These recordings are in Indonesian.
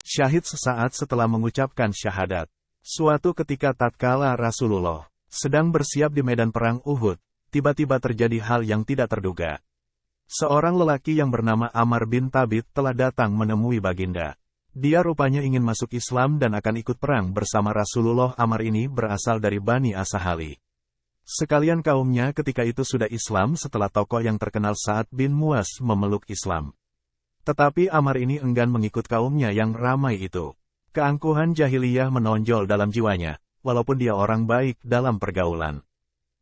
syahid sesaat setelah mengucapkan syahadat. Suatu ketika tatkala Rasulullah sedang bersiap di medan perang Uhud, tiba-tiba terjadi hal yang tidak terduga. Seorang lelaki yang bernama Ammar bin Thabit telah datang menemui baginda. Dia rupanya ingin masuk Islam dan akan ikut perang bersama Rasulullah. Ammar ini berasal dari Bani Asahali. Sekalian kaumnya ketika itu sudah Islam setelah tokoh yang terkenal Sa'ad bin Mu'az memeluk Islam. Tetapi Ammar ini enggan mengikut kaumnya yang ramai itu. Keangkuhan jahiliyah menonjol dalam jiwanya, walaupun dia orang baik dalam pergaulan.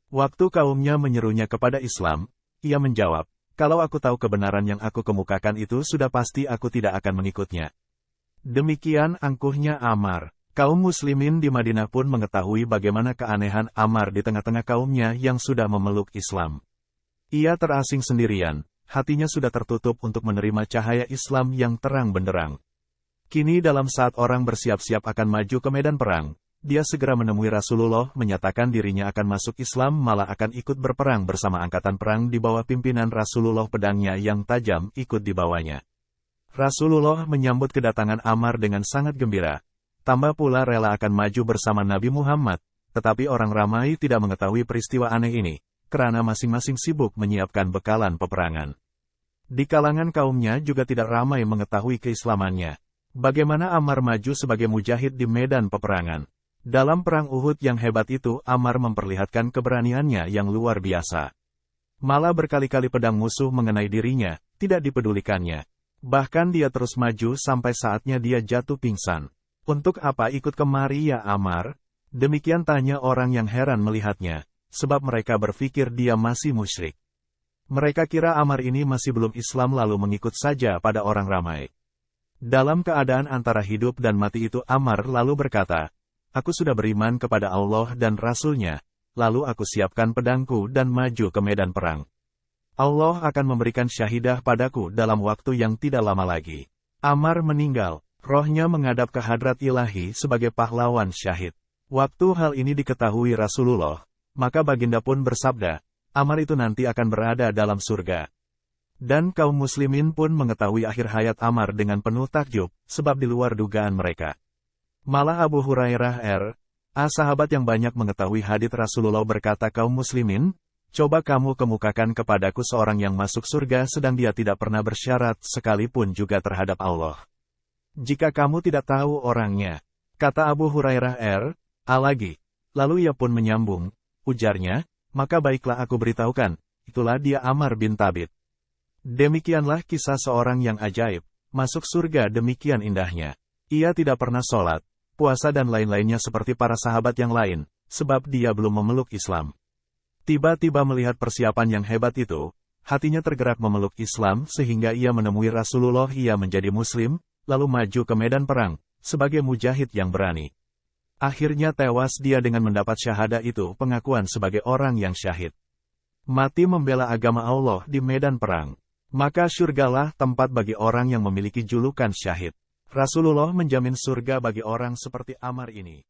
Waktu kaumnya menyerunya kepada Islam, ia menjawab, "Kalau aku tahu kebenaran yang aku kemukakan itu sudah pasti aku tidak akan mengikutnya." Demikian angkuhnya Ammar. Kaum muslimin di Madinah pun mengetahui bagaimana keanehan Ammar di tengah-tengah kaumnya yang sudah memeluk Islam. Ia terasing sendirian, hatinya sudah tertutup untuk menerima cahaya Islam yang terang benderang. Kini dalam saat orang bersiap-siap akan maju ke medan perang, dia segera menemui Rasulullah menyatakan dirinya akan masuk Islam, malah akan ikut berperang bersama angkatan perang di bawah pimpinan Rasulullah. Pedangnya yang tajam ikut dibawanya. Rasulullah menyambut kedatangan Ammar dengan sangat gembira. Tambah pula rela akan maju bersama Nabi Muhammad, tetapi orang ramai tidak mengetahui peristiwa aneh ini, karena masing-masing sibuk menyiapkan bekalan peperangan. Di kalangan kaumnya juga tidak ramai mengetahui keislamannya. Bagaimana Ammar maju sebagai mujahid di medan peperangan. Dalam perang Uhud yang hebat itu, Ammar memperlihatkan keberaniannya yang luar biasa. Malah berkali-kali pedang musuh mengenai dirinya, tidak dipedulikannya. Bahkan dia terus maju sampai saatnya dia jatuh pingsan. "Untuk apa ikut kemari ya Ammar?" Demikian tanya orang yang heran melihatnya, sebab mereka berpikir dia masih musyrik. Mereka kira Ammar ini masih belum Islam lalu mengikut saja pada orang ramai. Dalam keadaan antara hidup dan mati itu Ammar lalu berkata, "Aku sudah beriman kepada Allah dan Rasul-Nya, lalu aku siapkan pedangku dan maju ke medan perang. Allah akan memberikan syahidah padaku dalam waktu yang tidak lama lagi." Ammar meninggal, rohnya menghadap ke hadrat ilahi sebagai pahlawan syahid. Waktu hal ini diketahui Rasulullah, maka baginda pun bersabda, "Ammar itu nanti akan berada dalam surga." Dan kaum muslimin pun mengetahui akhir hayat Ammar dengan penuh takjub, sebab di luar dugaan mereka. Malah Abu Hurairah sahabat yang banyak mengetahui hadits Rasulullah berkata, "Kaum muslimin, coba kamu kemukakan kepadaku seorang yang masuk surga sedang dia tidak pernah bersyarat sekalipun juga terhadap Allah. Jika kamu tidak tahu orangnya," kata Abu Hurairah lagi. Lalu ia pun menyambung, ujarnya, "Maka baiklah aku beritahukan, itulah dia Ammar bin Thabit." Demikianlah kisah seorang yang ajaib, masuk surga demikian indahnya. Ia tidak pernah sholat, puasa dan lain-lainnya seperti para sahabat yang lain, sebab dia belum memeluk Islam. Tiba-tiba melihat persiapan yang hebat itu, hatinya tergerak memeluk Islam sehingga ia menemui Rasulullah. Ia menjadi muslim, lalu maju ke medan perang, sebagai mujahid yang berani. Akhirnya tewas dia dengan mendapat syahadah itu, pengakuan sebagai orang yang syahid. Mati membela agama Allah di medan perang. Maka syurgalah tempat bagi orang yang memiliki julukan syahid. Rasulullah menjamin surga bagi orang seperti Ammar ini.